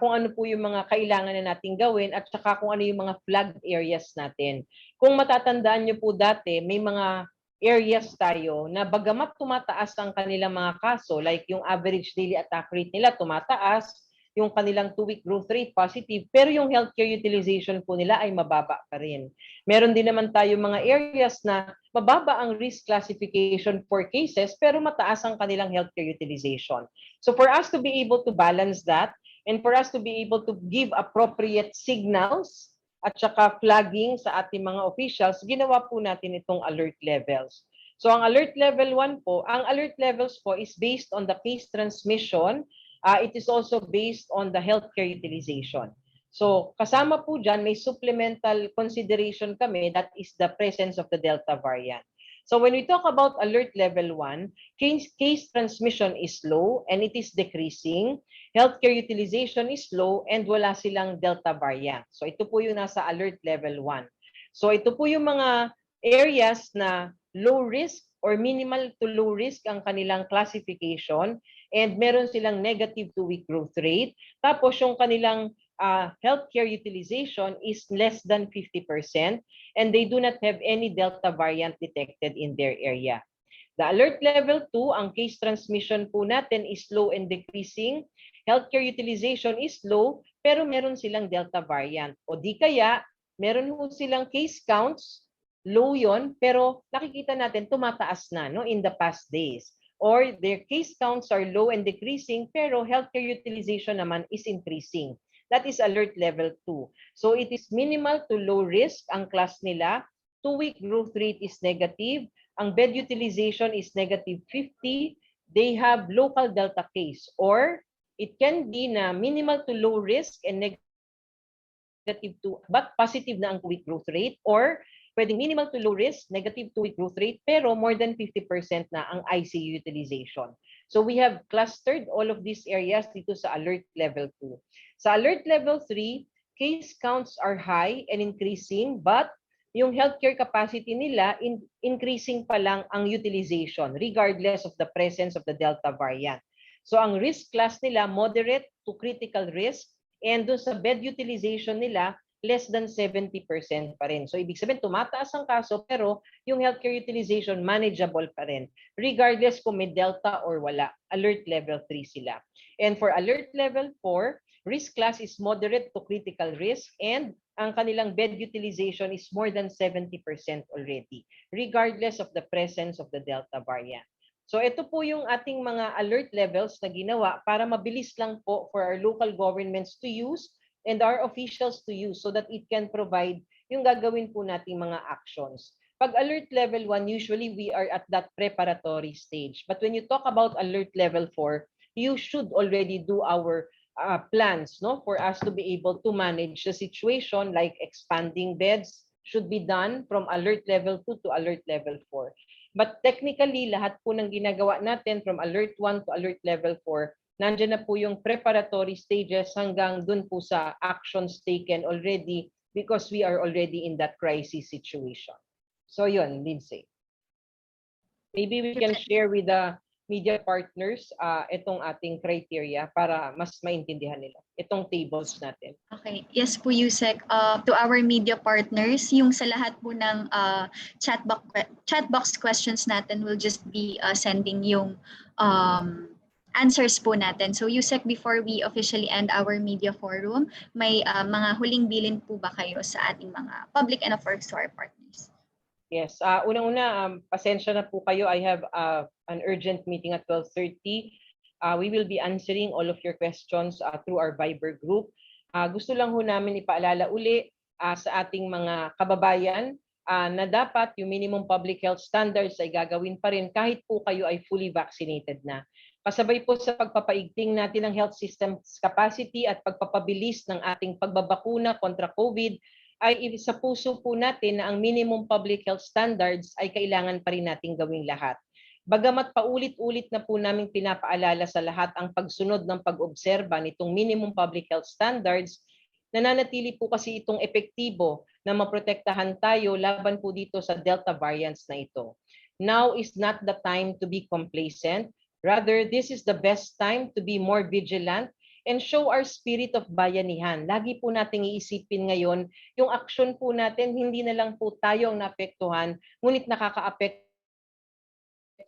kung ano po yung mga kailangan na nating gawin at saka kung ano yung mga flagged areas natin. Kung matatandaan nyo po dati, may mga areas tayo na bagamat tumataas ang kanilang mga kaso, like yung average daily attack rate nila tumataas, yung kanilang 2-week growth rate positive, pero yung healthcare utilization po nila ay mababa pa rin. Meron din naman tayo mga areas na mababa ang risk classification for cases, pero mataas ang kanilang healthcare utilization. So for us to be able to balance that, and for us to be able to give appropriate signals, at saka flagging sa ating mga officials, ginawa po natin itong alert levels. So ang alert level 1 po, ang alert levels po is based on the case transmission. It is also based on the healthcare utilization. So kasama po dyan, may supplemental consideration kami, that is the presence of the Delta variant. So when we talk about alert level 1, case transmission is low and it is decreasing. Healthcare utilization is low and wala silang Delta variant. So ito po yung nasa alert level 1. So ito po yung mga areas na low risk or minimal to low risk ang kanilang classification and meron silang negative 2-week growth rate. Tapos yung kanilang healthcare utilization is less than 50% and they do not have any Delta variant detected in their area. The alert level 2, ang case transmission po natin is low and decreasing. Healthcare utilization is low, pero meron silang Delta variant. O di kaya, meron ho silang case counts, low yon, pero nakikita natin tumataas na no, in the past days. or their case counts are low and decreasing pero healthcare utilization naman is increasing. That is alert level 2. So it is minimal to low risk ang class nila. 2-week growth rate is negative. Ang bed utilization is negative 50. They have local delta case, or it can be na minimal to low risk and negative 2 but positive na ang 2-week growth rate, or pwedeng minimal to low risk, negative 2-week growth rate, pero more than 50% na ang ICU utilization. So we have clustered all of these areas dito sa alert level 2. Sa alert level 3, case counts are high and increasing, but yung healthcare capacity nila, increasing pa lang ang utilization regardless of the presence of the Delta variant. So ang risk class nila, moderate to critical risk, and doon sa bed utilization nila, less than 70% pa rin. So ibig sabihin, tumataas ang kaso, pero yung healthcare utilization, manageable pa rin, regardless kung may Delta or wala. Alert level 3 sila. And for alert level 4, risk class is moderate to critical risk, and ang kanilang bed utilization is more than 70% already, regardless of the presence of the Delta variant. So ito po yung ating mga alert levels na ginawa para mabilis lang po for our local governments to use and our officials to use so that it can provide yung gagawin po nating mga actions. Pag alert level 1, usually we are at that preparatory stage. But when you talk about alert level 4, you should already do our plans, no, for us to be able to manage the situation, like expanding beds should be done from alert level 2 to alert level 4. But technically, lahat po ng ginagawa natin from alert 1 to alert level 4, nandiyan na po yung preparatory stages hanggang dun po sa actions taken already because we are already in that crisis situation. So yun, Lindsay. Maybe we can share with the media partners itong ating criteria para mas maintindihan nila itong tables natin. Okay. Yes po, Yusek. To our media partners, yung sa lahat po ng chat box questions natin, will just be sending yung answers po natin. So Yusek, before we officially end our media forum, may mga huling bilin po ba kayo sa ating mga public and of course to our partners? Yes. Unang-una, pasensya na po kayo. I have an urgent meeting at 12:30. We will be answering all of your questions through our Viber group. Gusto lang ho namin ipaalala uli sa ating mga kababayan na dapat yung minimum public health standards ay gagawin pa rin kahit po kayo ay fully vaccinated na. Kasabay po sa pagpapaigting natin ng health system's capacity at pagpapabilis ng ating pagbabakuna kontra COVID, ay sa puso po natin na ang minimum public health standards ay kailangan pa rin nating gawing lahat. Bagamat paulit-ulit na po namin pinapaalala sa lahat ang pagsunod ng pag-obserba nitong minimum public health standards, nananatili po kasi itong epektibo na maprotektahan tayo laban po dito sa Delta variants na ito. Now is not the time to be complacent. Rather, this is the best time to be more vigilant and show our spirit of bayanihan. Lagi po nating iisipin ngayon, yung aksyon po natin, hindi na lang po tayo ang naapektuhan, ngunit nakaka-apekto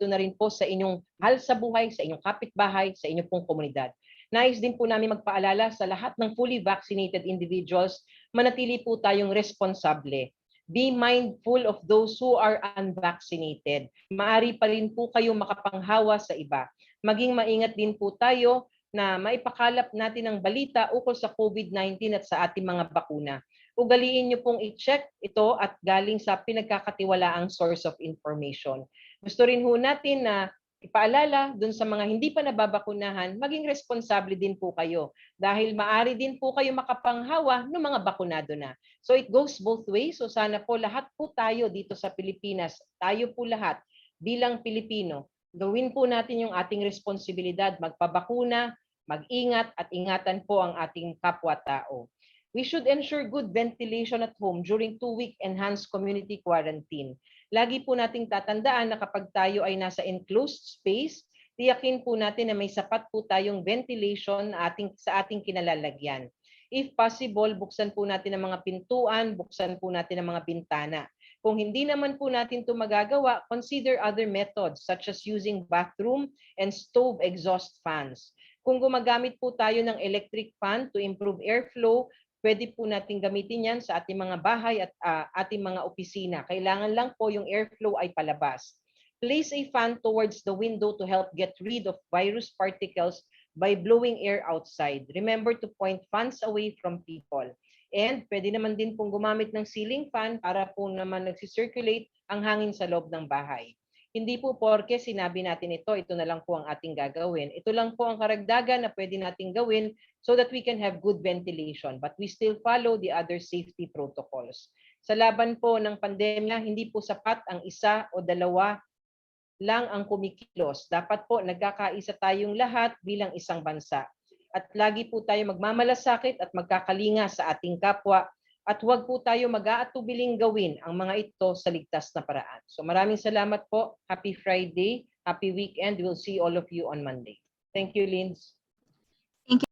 na rin po sa inyong mahal sa buhay, sa inyong kapitbahay, sa inyong pong komunidad. Nais din po namin magpaalala sa lahat ng fully vaccinated individuals, manatili po tayong responsable. Be mindful of those who are unvaccinated. Maari pa rin po kayo makapanghawa sa iba. Maging maingat din po tayo na maipakalap natin ang balita ukol sa COVID-19 at sa ating mga bakuna. Ugaliin niyo pong i-check ito at galing sa pinagkakatiwalaang source of information. Gusto rin ho natin na ipaalala dun sa mga hindi pa nababakunahan, maging responsable din po kayo dahil maari din po kayo makapanghawa ng mga bakunado na. So it goes both ways. So sana po lahat po tayo dito sa Pilipinas, tayo po lahat bilang Pilipino, gawin po natin yung ating responsibilidad, magpabakuna, mag-ingat at ingatan po ang ating kapwa-tao. We should ensure good ventilation at home during 2-week enhanced community quarantine. Lagi po nating tatandaan na kapag tayo ay nasa enclosed space, tiyakin po natin na may sapat po tayong ventilation sa ating kinalalagyan. If possible, buksan po natin ang mga pintuan, buksan po natin ang mga bintana. Kung hindi naman po natin ito magagawa, consider other methods such as using bathroom and stove exhaust fans. Kung gumagamit po tayo ng electric fan to improve airflow, pwede po natin gamitin yan sa ating mga bahay at ating mga opisina. Kailangan lang po yung airflow ay palabas. Place a fan towards the window to help get rid of virus particles by blowing air outside. Remember to point fans away from people. And pwede naman din pong gumamit ng ceiling fan para po naman nagsisirculate ang hangin sa loob ng bahay. Hindi po porke sinabi natin ito na lang po ang ating gagawin. Ito lang po ang karagdagan na pwede nating gawin so that we can have good ventilation, but we still follow the other safety protocols. Sa laban po ng pandemya, hindi po sapat ang isa o dalawa lang ang kumikilos. Dapat po nagkakaisa tayong lahat bilang isang bansa. At lagi po tayo magmamalasakit at magkakalinga sa ating kapwa at huwag po tayo mag-aatubiling gawin ang mga ito sa ligtas na paraan. So maraming salamat po. Happy Friday. Happy weekend. We'll see all of you on Monday. Thank you, Linz.